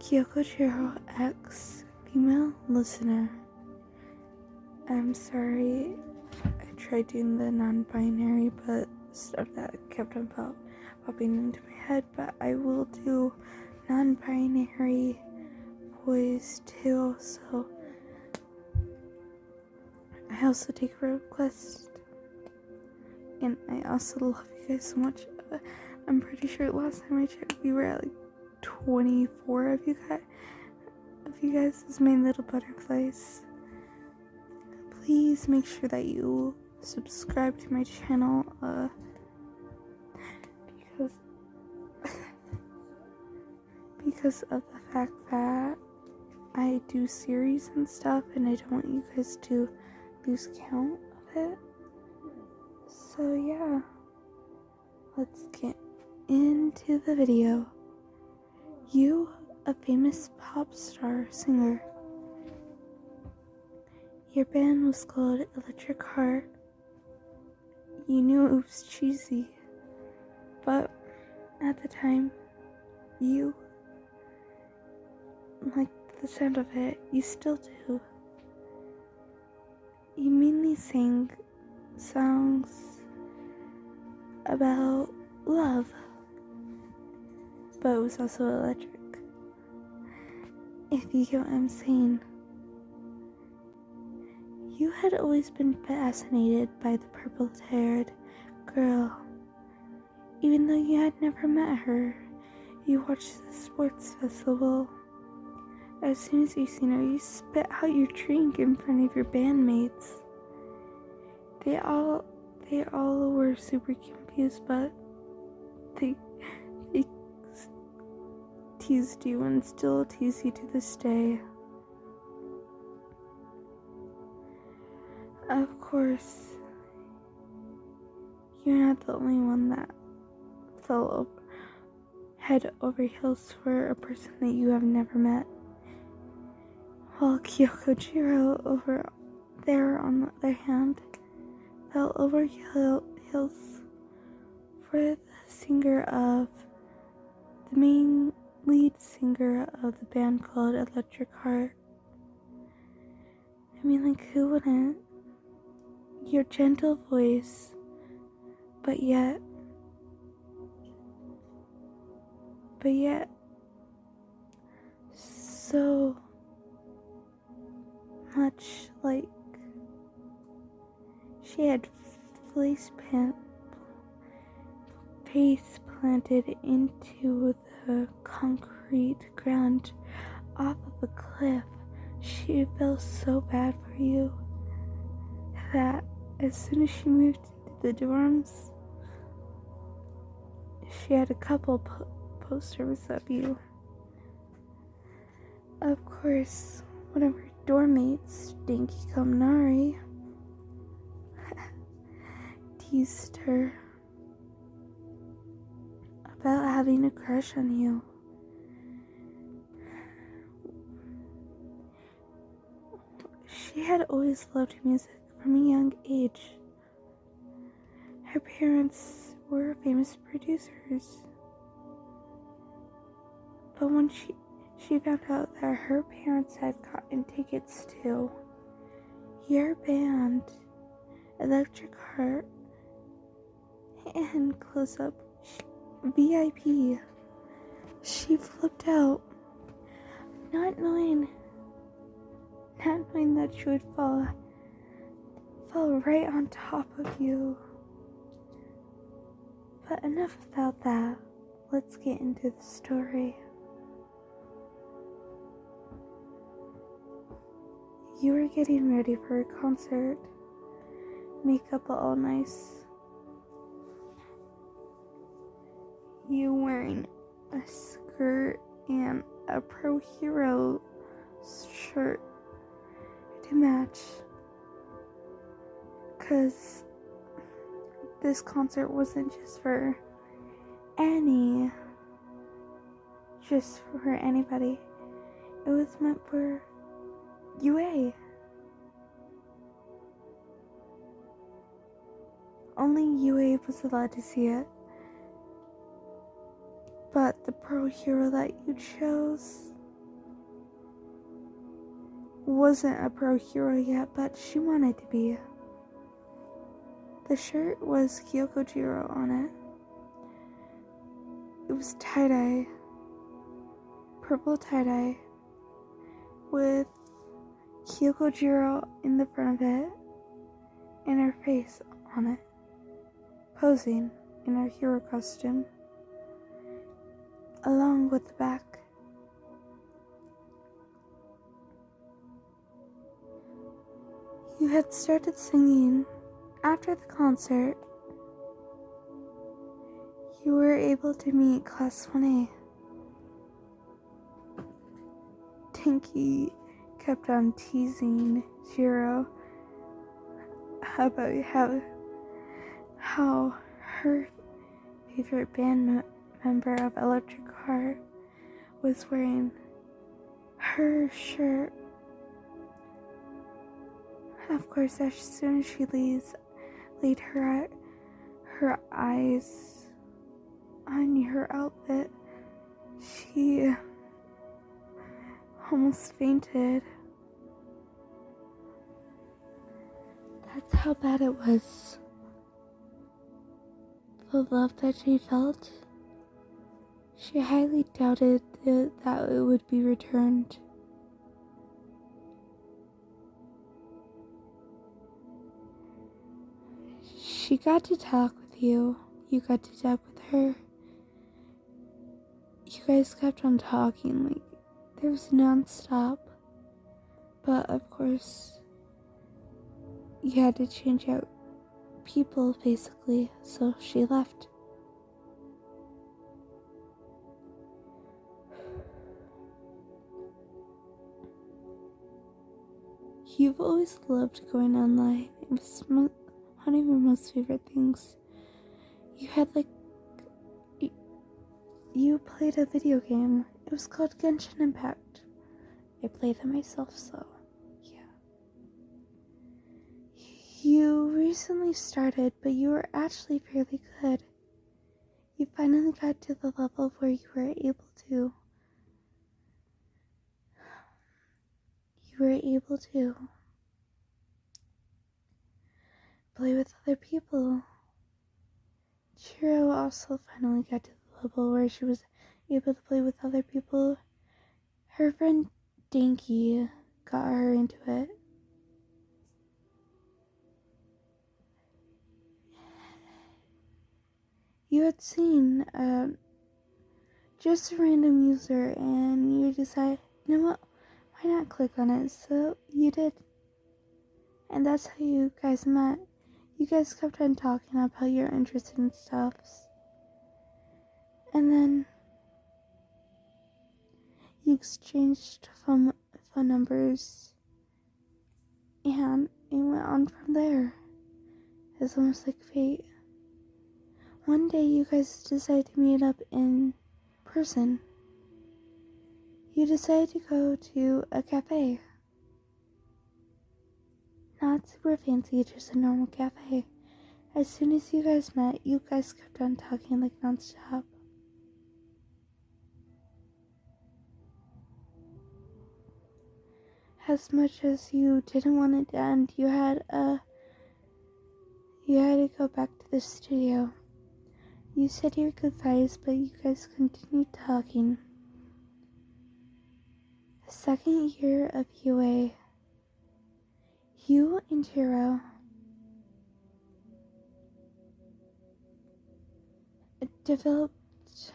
Kyoko Jiro X, female listener. I'm sorry I tried doing the non-binary, but stuff that kept on popping into my head, but I will do non-binary boys too, so I also take requests, and I also love you guys so much. I'm pretty sure last time I checked we were at like 24 of you guys as my little butterflies. Please make sure that you subscribe to my channel, because of the fact that I do series and stuff, and I don't want you guys to lose count of it. So yeah, let's get into the video. You, a famous pop star singer. Your band was called Electric Heart. You knew it was cheesy, but at the time, you liked the sound of it. You still do. You mainly sang songs about love, but it was also electric. If you get what I'm saying. You had always been fascinated by the purple-haired girl. Even though you had never met her, you watched the sports festival. As soon as you seen her, you spit out your drink in front of your bandmates. They all were super confused, but they teased you and still tease you to this day. Of course, you're not the only one that fell head over heels for a person that you have never met. While Kyoko Jiro over there, on the other hand, fell over heels for the main lead singer of the band called Electric Heart. I mean, like, who wouldn't? Your gentle voice, but yet so much like she had face planted into the concrete ground off of a cliff. She felt so bad for you that as soon as she moved into the dorms, she had a couple posters of you. Of course, one of her dorm mates, Dinky Kamnari, teased her about having a crush on you. She had always loved music from a young age. Her parents were famous producers. But when she found out that her parents had gotten tickets to your band, Electric Heart, and Close Up VIP, she flipped out, not knowing that she would fall right on top of you. But enough about that. Let's get into the story. You were getting ready for a concert. Makeup all nice. You wearing a skirt and a Pro Hero shirt to match. 'Cause this concert wasn't just for anybody. It was meant for UA. Only UA was allowed to see it. But the pro hero that you chose wasn't a pro hero yet, but she wanted to be. The shirt was Kyoko Jiro on it. It was tie-dye, purple tie-dye, with Kyoko Jiro in the front of it, and her face on it, posing in her hero costume, along with the back. You had started singing. After the concert, you were able to meet Class 1A. Tinky kept on teasing Jiro about how her favorite band member of Electric Heart was wearing her shirt. Of course, as soon as she laid her eyes on your outfit, she almost fainted. That's how bad it was. The love that she felt, she highly doubted that it would be returned. She got to talk with you. You got to talk with her. You guys kept on talking, like, there was non-stop. But of course, you had to change out people, basically, so she left. You've always loved going online. It was one of your most favorite things. You had, you played a video game. It was called Genshin Impact. I played it myself, so yeah. You recently started, but you were actually fairly good. You finally got to the level where you were able to play with other people. Jiro also finally got to the level where she was able to play with other people. Her friend Dinky got her into it. You had seen just a random user and you decided, you know what, why not click on it? So you did. And that's how you guys met. You guys kept on talking about your interest in stuffs. And then you exchanged phone numbers. And it went on from there. It's almost like fate. One day you guys decided to meet up in person. You decided to go to a cafe. Not super fancy, just a normal cafe. As soon as you guys met, you guys kept on talking like non-stop. As much as you didn't want it to end, you had to go back to the studio. You said your goodbyes, but you guys continued talking. The second year of UA, you and Jiro developed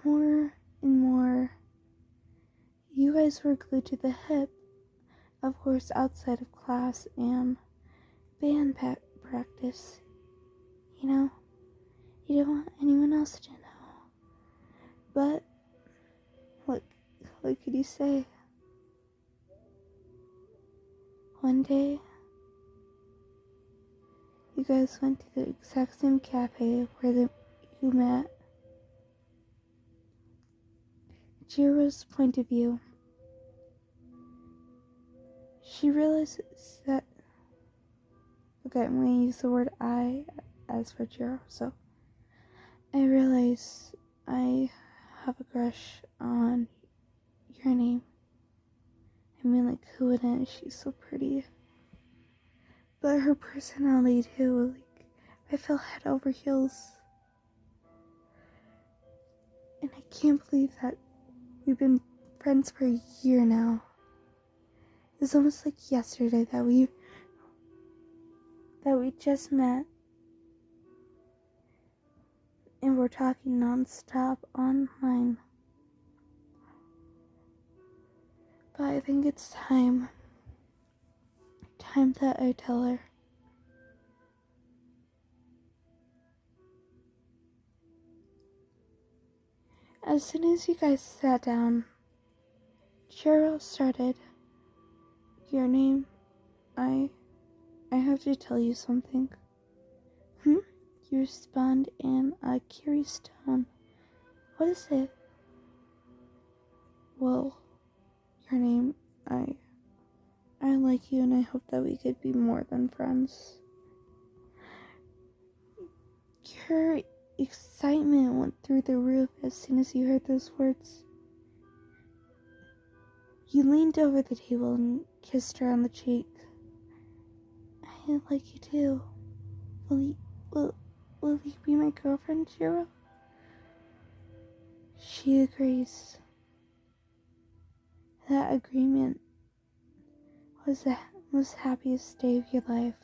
more and more. You guys were glued to the hip, of course, outside of class and band practice. You know, you don't want anyone else to know. But what could you say? One day, you guys went to the exact same cafe where you met. Jiro's point of view. She realizes that, okay, I'm going to use the word I as for Jiro, so I realize I have a crush on your name. I mean, like, who wouldn't? She's so pretty. But her personality, too, like, I fell head over heels. And I can't believe that we've been friends for a year now. It's almost like yesterday that we just met. And we're talking non-stop online. But I think it's time that I tell her. As soon as you guys sat down, Jiro started. Your name, I have to tell you something. You respond in a curious tone. What is it? Well, your name, I like you and I hope that we could be more than friends. Your excitement went through the roof as soon as you heard those words. You leaned over the table and kissed her on the cheek. I like you too. Will you be my girlfriend, Jiro? She agrees. That agreement was the most happiest day of your life.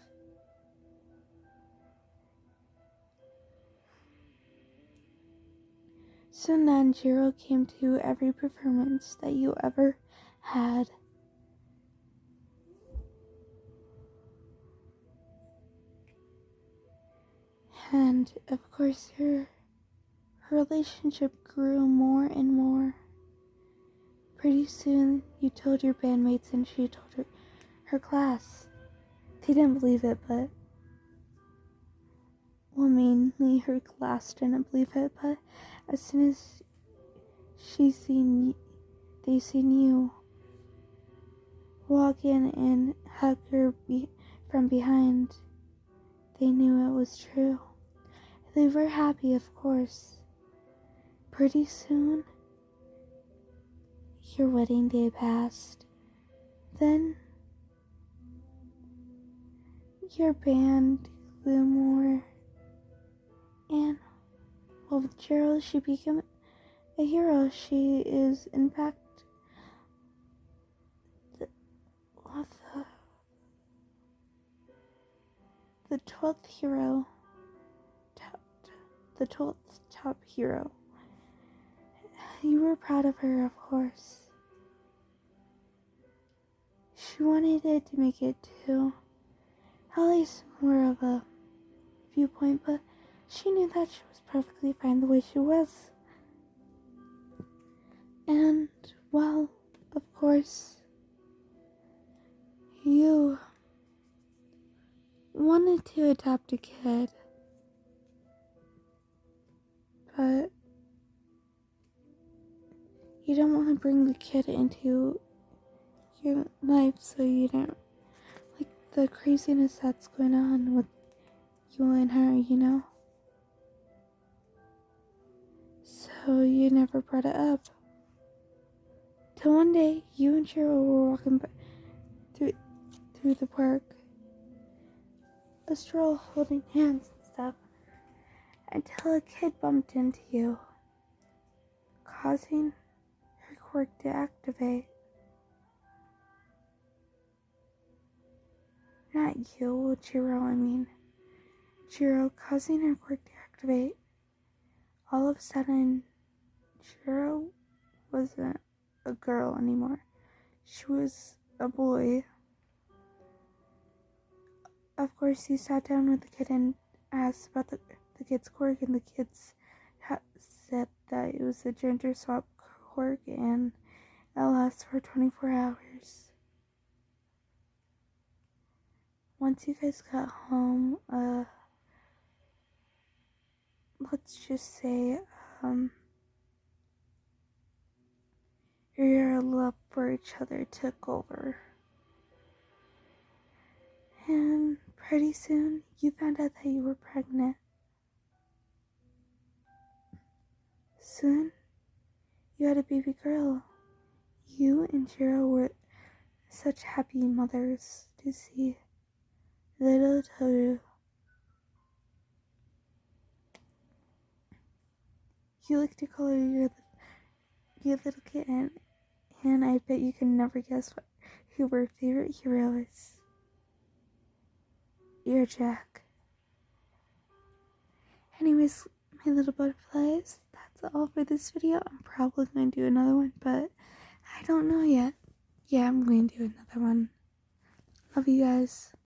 Soon then, Jiro came to every performance that you ever had. And, of course, her relationship grew more and more. Pretty soon, you told your bandmates and she told her class. They didn't believe it, but... Well, mainly her class didn't believe it, but as soon as they seen you walk in and hug her from behind, they knew it was true. They were happy, of course. Pretty soon, your wedding day passed. Then, your band grew more. And, well, with Gerald, she became a hero. She is, in fact, the 12th hero. The 12th top hero. You were proud of her, of course. She wanted it to make it too. At least more of a viewpoint, but she knew that she was perfectly fine the way she was. And, well, of course, you wanted to adopt a kid, but you don't want to bring the kid into your life, so you don't like the craziness that's going on with you and her, you know? So you never brought it up. Till one day, you and Cheryl were walking through the park, a stroll holding hands and stuff, until a kid bumped into you, causing her quirk to activate. Not you, Jiro, I mean. Jiro causing her quirk to activate. All of a sudden, Jiro wasn't a girl anymore. She was a boy. Of course, you sat down with the kid and asked about the kid's quirk, and the kids said that it was a gender swap quirk and it lasts for 24 hours. Once you guys got home, let's just say, your love for each other took over. And pretty soon, you found out that you were pregnant. Soon, you had a baby girl. You and Jiro were such happy mothers to see. Little Toru. You like to color your little kitten, and I bet you can never guess who our favorite hero is. You're Jack. Anyways, my little butterflies, that's all for this video. I'm probably going to do another one, but I don't know yet. Yeah, I'm going to do another one. Love you guys.